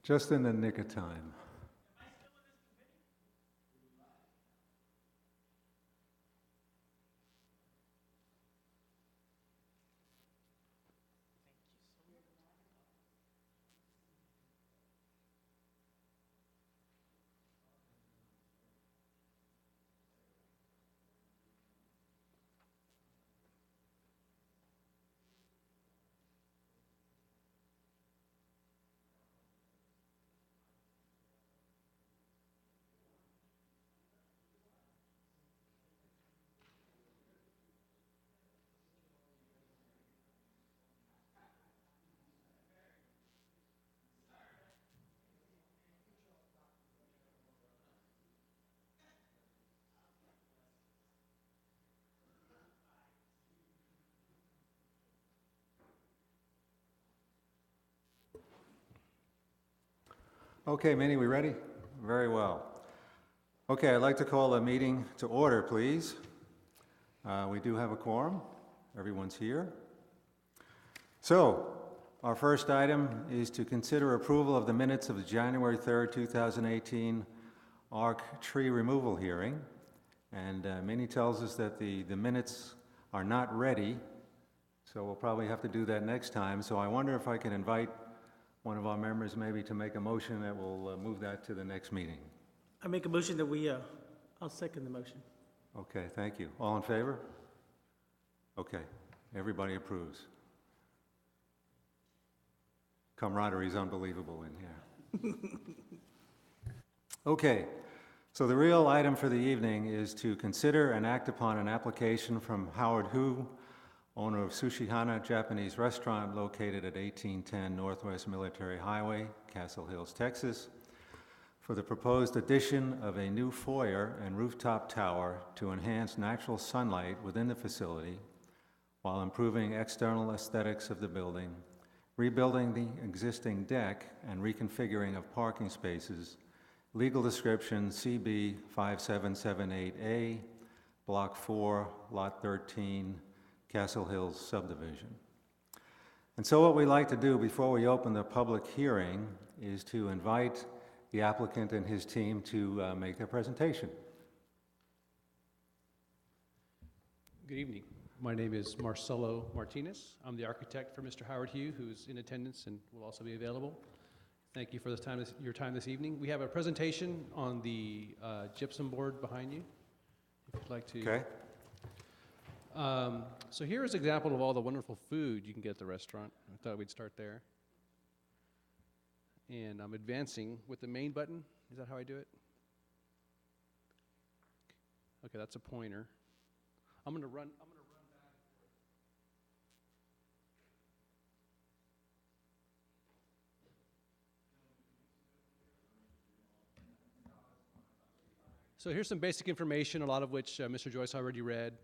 Just in the nick of time. Okay, Minnie, we ready? Very well. Okay, I'd like to call the meeting to order, please. We do have a quorum. Everyone's here. So, our first item is to consider approval of the minutes of the January 3rd, 2018 ARC tree removal hearing. And Minnie tells us that the minutes are not ready, so we'll probably have to do that next time. So I wonder if I can invite one of our members maybe to make a motion that will move that to the next meeting. I make a motion that I'll second the motion. Okay, thank you. All in favor? Okay, everybody approves. Camaraderie is unbelievable in here. Okay, so the real item for the evening is to consider and act upon an application from Howard Hu, owner of Sushihana Japanese restaurant located at 1810 Northwest Military Highway, Castle Hills, Texas, for the proposed addition of a new foyer and rooftop tower to enhance natural sunlight within the facility while improving external aesthetics of the building, rebuilding the existing deck and reconfiguring of parking spaces. Legal description CB 5778A, Block 4, Lot 13, Castle Hills subdivision. And so what we like to do before we open the public hearing is to invite the applicant and his team to make their presentation. Good evening. My name is Marcelo Martinez. I'm the architect for Mr. Howard Hu, who's in attendance and will also be available. Thank you for your time this evening. We have a presentation on the gypsum board behind you, if you'd like to. Okay. So here is an example of all the wonderful food you can get at the restaurant. I thought we'd start there. And I'm advancing with the main button. Is that how I do it? Okay, that's a pointer. I'm going to run back. So here's some basic information, a lot of which Mr. Joyce already read.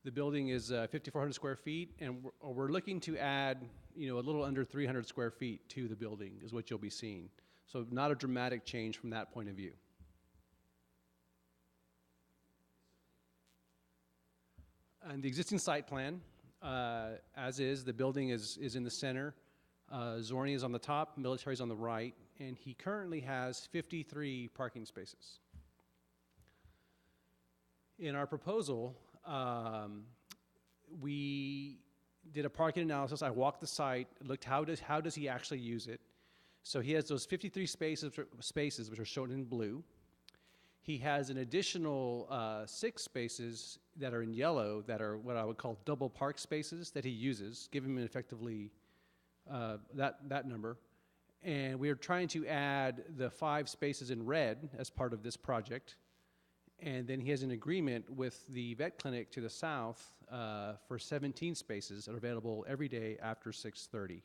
The building is 5,400 square feet, and we're looking to add, a little under 300 square feet to the building is what you'll be seeing. So not a dramatic change from that point of view. And the existing site plan, as is, the building is in the center. Zorni is on the top, military is on the right, and he currently has 53 parking spaces. In our proposal, we did a parking analysis. I walked the site, looked how does he actually use it. So he has those 53 spaces which are shown in blue. He has an additional 6 spaces that are in yellow that are what I would call double park spaces that he uses, give him effectively that number. And we are trying to add the 5 spaces in red as part of this project. And then he has an agreement with the vet clinic to the south for 17 spaces that are available every day after 6:30.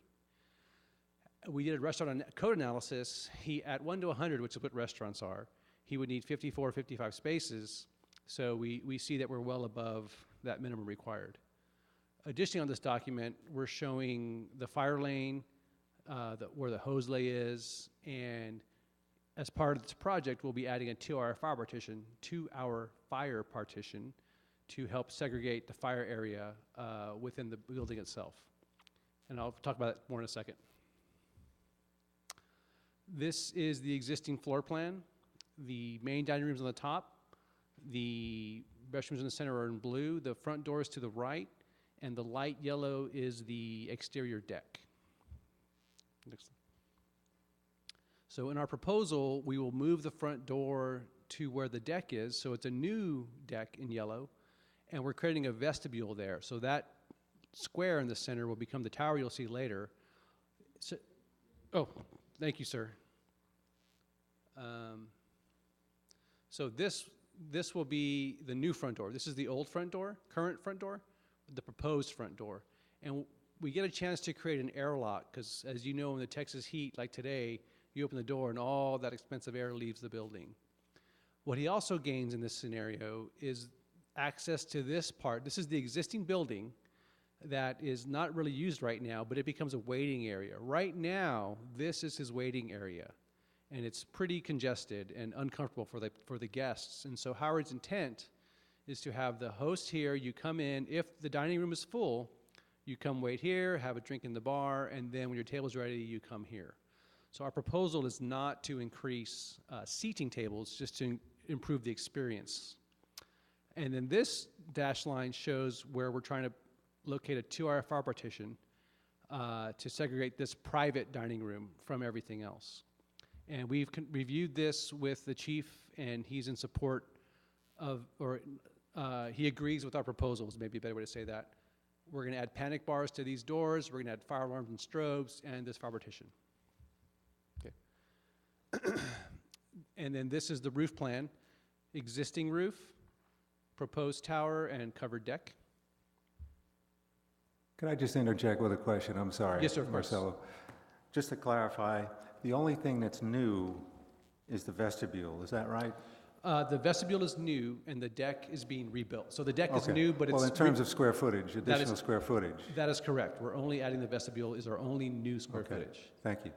We did a restaurant code analysis. He, at 1 to 100, which is what restaurants are, he would need 54, 55 spaces. So we see that we're well above that minimum required. Additionally, on this document, we're showing the fire lane, where the hose lay is, and as part of this project, we'll be adding a 2-hour fire partition to help segregate the fire area within the building itself. And I'll talk about that more in a second. This is the existing floor plan. The main dining room's on the top. The restrooms in the center are in blue. The front door is to the right, and the light yellow is the exterior deck. Next. So in our proposal, we will move the front door to where the deck is, so it's a new deck in yellow, and we're creating a vestibule there. So that square in the center will become the tower you'll see later. So, oh, thank you, sir. So this will be the new front door. This is the old front door, current front door, the proposed front door. And we get a chance to create an airlock, because as you know, in the Texas heat, like today, you open the door and all that expensive air leaves the building. What he also gains in this scenario is access to this part. This is the existing building that is not really used right now, but it becomes a waiting area. Right now, this is his waiting area, and it's pretty congested and uncomfortable for the guests. And so Howard's intent is to have the host here, you come in, if the dining room is full, you come wait here, have a drink in the bar, and then when your table's ready, you come here. So our proposal is not to increase seating tables, just to improve the experience. And then this dashed line shows where we're trying to locate a 2-hour fire partition to segregate this private dining room from everything else. And we've reviewed this with the chief, and he's in support of, or he agrees with our proposals, maybe a better way to say that. We're going to add panic bars to these doors. We're going to add fire alarms and strobes and this fire partition. Okay. And then this is the roof plan. Existing roof, proposed tower, and covered deck. Could I just interject with a question? I'm sorry. Yes, sir, of course. Marcelo. Just to clarify, the only thing that's new is the vestibule, is that right? The vestibule is new, and the deck is being rebuilt. So the deck is new, but it's... Well, in terms of square footage, additional square footage. That is correct. We're only adding the vestibule is our only new square footage. Thank you.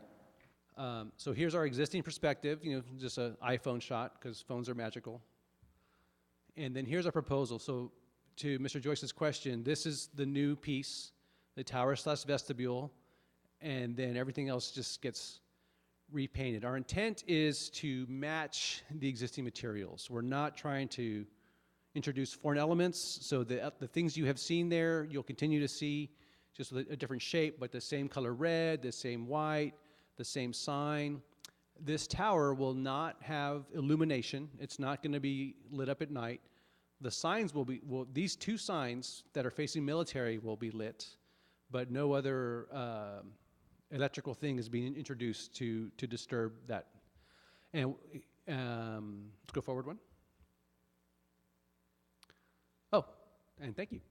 So here's our existing perspective, just an iPhone shot, because phones are magical. And then here's our proposal. So to Mr. Joyce's question, this is the new piece, the tower/vestibule, and then everything else just gets repainted. Our intent is to match the existing materials. We're not trying to introduce foreign elements, so the things you have seen there, you'll continue to see, just with a different shape, but the same color red, the same white, the same sign. This tower will not have illumination. It's not going to be lit up at night. The signs will be, these two signs that are facing military will be lit, but no other electrical thing is being introduced to disturb that. And let's go forward one. Oh, and thank you.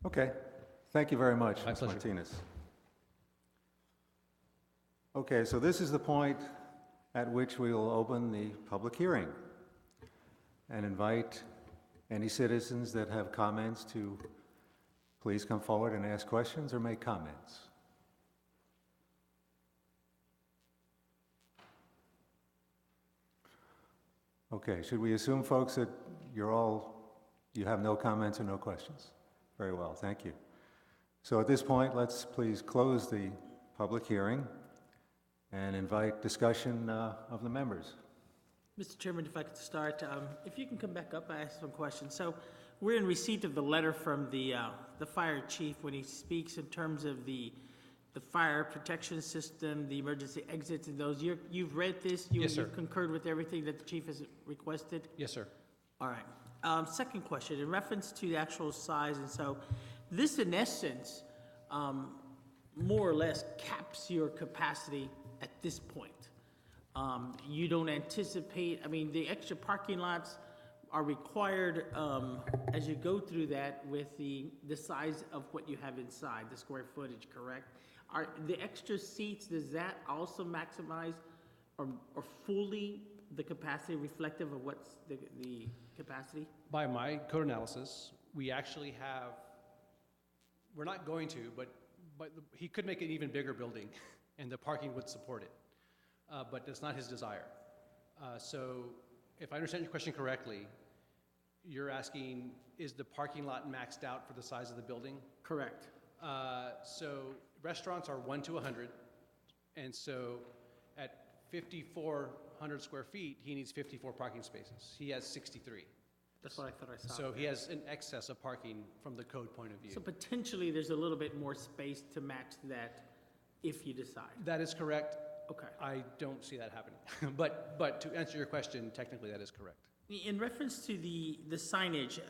Okay, thank you very much, My Ms. pleasure. Martinez. Okay, so this is the point at which we will open the public hearing and invite any citizens that have comments to please come forward and ask questions or make comments. Okay, should we assume, folks, that you have no comments or no questions? Very well, thank you. So at this point, let's please close the public hearing and invite discussion of the members. Mr. Chairman, if I could start, if you can come back up, I ask some questions. So we're in receipt of the letter from the fire chief when he speaks in terms of the fire protection system, the emergency exits and those. You've read this? Yes, sir. You've concurred with everything that the chief has requested? Yes, sir. All right. Second question, in reference to the actual size, and so this in essence, more or less caps your capacity at this point. You don't anticipate, I mean, the extra parking lots are required as you go through that with the size of what you have inside, the square footage, correct? Are the extra seats, does that also maximize or fully the capacity reflective of what's the capacity? By my code analysis, we actually have, we're not going to, but he could make an even bigger building and the parking would support it. But that's not his desire. So if I understand your question correctly, you're asking, is the parking lot maxed out for the size of the building? Correct. So restaurants are 1 to 100, and so at 5,400 square feet, he needs 54 parking spaces. He has 63. That's what I thought I saw. So he has an excess of parking from the code point of view. So potentially, there's a little bit more space to match that if you decide. That is correct. Okay. I don't see that happening. But to answer your question, technically that is correct. In reference to the signage,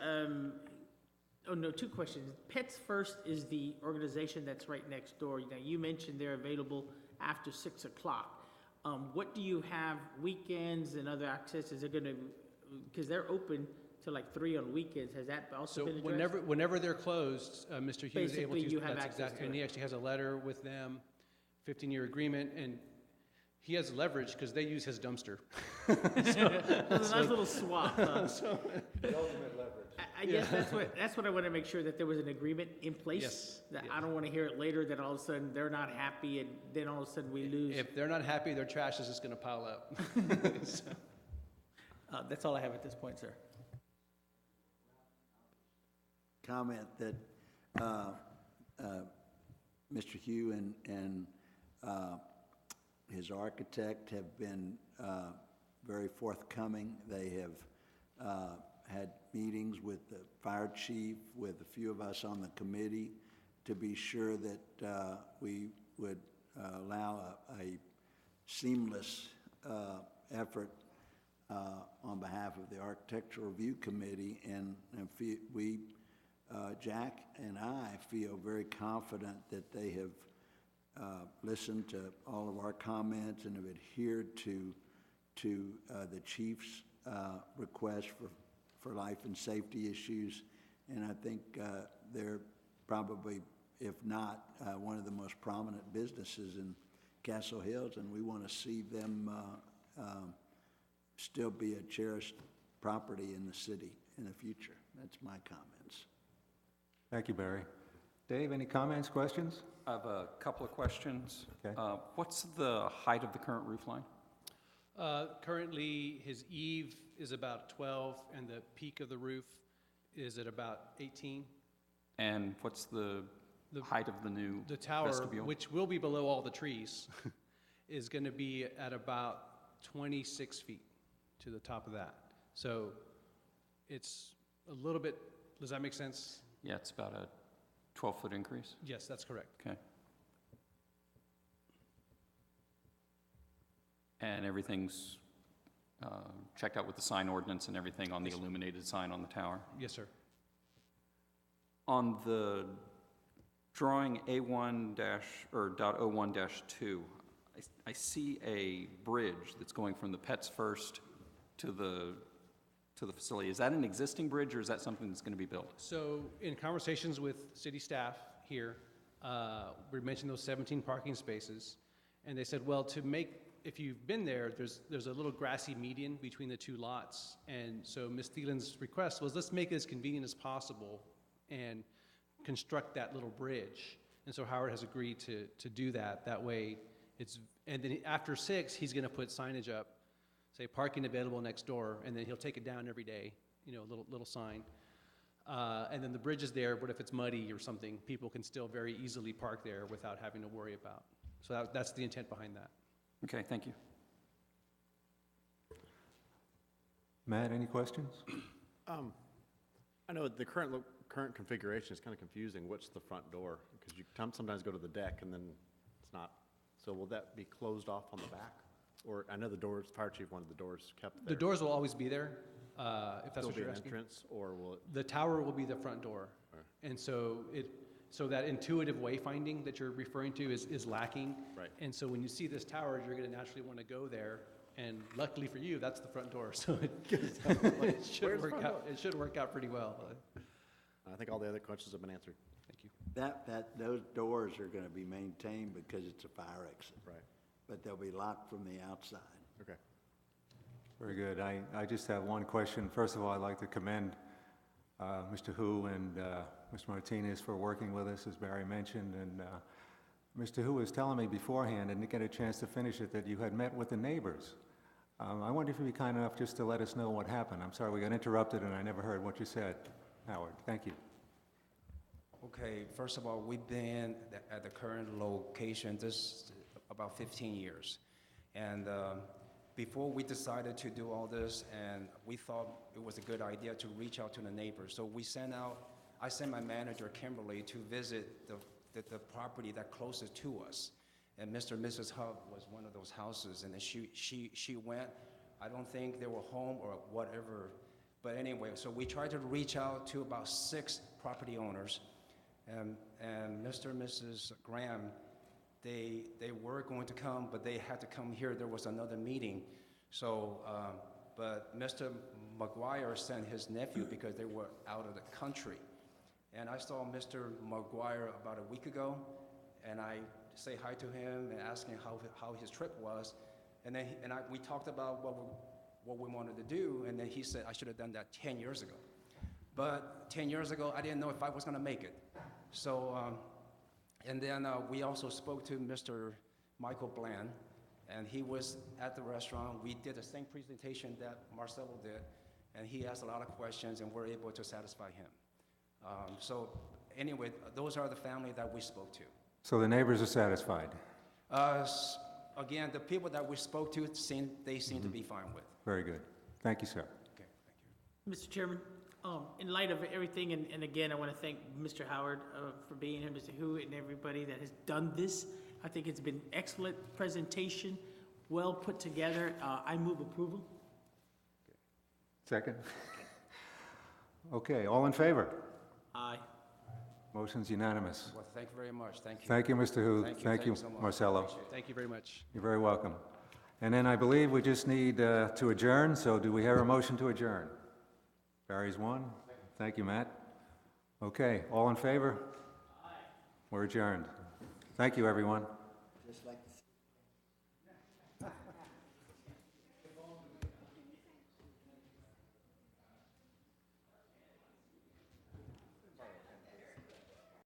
oh no, two questions. Pets First is the organization that's right next door. Now, you mentioned they're available after 6 o'clock. What do you have weekends and other access? Is it gonna, because they're open to like 3 on weekends. Has that also So been addressed? whenever they're closed, Mr. Hughes is able to Basically, use. you have that's access exact- to And it. he actually has a letter with them, 15-year agreement, and he has leverage because they use his dumpster. There's a nice little swap, huh? The ultimate leverage. I guess that's what I want to make sure, that there was an agreement in place. Yes, That yes. I don't want to hear it later that all of a sudden they're not happy and then all of a sudden we lose. If they're not happy, their trash is just going to pile up. So- That's all I have at this point, sir. Comment that Mr. Hugh and his architect have been very forthcoming. They have had meetings with the fire chief, with a few of us on the committee, to be sure that we would allow a seamless effort on behalf of the Architectural Review Committee, and we, Jack and I, feel very confident that they have listened to all of our comments and have adhered to the chief's request for life and safety issues. And I think they're probably, if not, one of the most prominent businesses in Castle Hills, and we want to see them still be a cherished property in the city in the future. That's my comments. Thank you, Barry. Dave, any comments, questions? I have a couple of questions. Okay. What's the height of the current roof line? Currently, his eave is about 12, and the peak of the roof is at about 18. And what's the The- height of the new The tower, vestibule? which will be below all the trees, is going to be at about 26 feet to the top of that. So it's a little bit, does that make sense? Yeah, it's about a 12-foot increase. Yes, that's correct. Okay. And everything's checked out with the sign ordinance and everything on the illuminated sign on the tower? Yes, sir. On the drawing A1 or .01-2, I see a bridge that's going from the Pets First to the facility. Is that an existing bridge, or is that something that's going to be built? So in conversations with city staff here, we mentioned those 17 parking spaces, and they said, well, if you've been there, there's a little grassy median between the two lots, and so Ms. Thielen's request was, let's make it as convenient as possible and construct that little bridge. And so Howard has agreed to do that. That way, and then after 6, he's going to put signage up, say parking available next door, and then he'll take it down every day, a little sign. And then the bridge is there, but if it's muddy or something, people can still very easily park there without having to worry about. So that's the intent behind that. Okay, thank you. Matt, any questions? I know the current configuration is kind of confusing. What's the front door? Because you sometimes go to the deck and then it's not. So will that be closed off on the back? Or I know the doors, fire chief wanted the doors kept there. The doors will always be there, if that's Will what be you're an asking. entrance, or will it? The tower will be the front door. And so that intuitive wayfinding that you're referring to is lacking. Right. And so when you see this tower, you're gonna naturally wanna go there, and luckily for you, that's the front door, so it should Where's the work front out, it should work out pretty well. I think all the other questions have been answered. Thank you. Those doors are going to be maintained because it's a fire exit. Right. But they'll be locked from the outside. Okay. Very good. I just have one question. First of all, I'd like to commend Mr. Hu and Mr. Martinez for working with us, as Barry mentioned. And Mr. Hu was telling me beforehand, and didn't get a chance to finish it, that you had met with the neighbors. I wonder if you'd be kind enough just to let us know what happened. I'm sorry we got interrupted and I never heard what you said, Howard. Thank you. Okay, Okay, first of all, we've been at the current location this about 15 years. And before we decided to do all this, and we thought it was a good idea to reach out to the neighbors. So I sent my manager, Kimberly, to visit the property that closest to us. And Mr. and Mrs. Hub was one of those houses, and then she went. I don't think they were home or whatever. But anyway, so we tried to reach out to about 6 property owners. And Mr. and Mrs. Graham, they were going to come, but they had to come here. There was another meeting. So, but Mr. McGuire sent his nephew because they were out of the country. And I saw Mr. McGuire about a week ago, and I say hi to him and ask him how his trip was. And then we talked about what we wanted to do, and then he said I should have done that 10 years ago. But 10 years ago, I didn't know if I was going to make it. So, and then we also spoke to Mr. Michael Bland, and he was at the restaurant. We did the same presentation that Marcelo did, and he asked a lot of questions, and we're able to satisfy him. So anyway, those are the family that we spoke to. So the neighbors are satisfied? Again, the people that we spoke to, seem to be fine with. Very good. Thank you, sir. Okay, thank you. Mr. Chairman, in light of everything, and again, I want to thank Mr. Howard for being here, Mr. Hu, and everybody that has done this. I think it's been excellent presentation, well put together. I move approval. Second? Okay, all in favor? Aye. Motion's unanimous. Well, thank you very much. Thank you. Thank you, Mr. Hu. Thank you so much. Marcelo. Appreciate it. Thank you very much. You're very welcome. And then I believe we just need to adjourn, so do we have a motion to adjourn? Barry's one. Thank you, Matt. Okay, all in favor? Aye. We're adjourned. Thank you, everyone. Just like to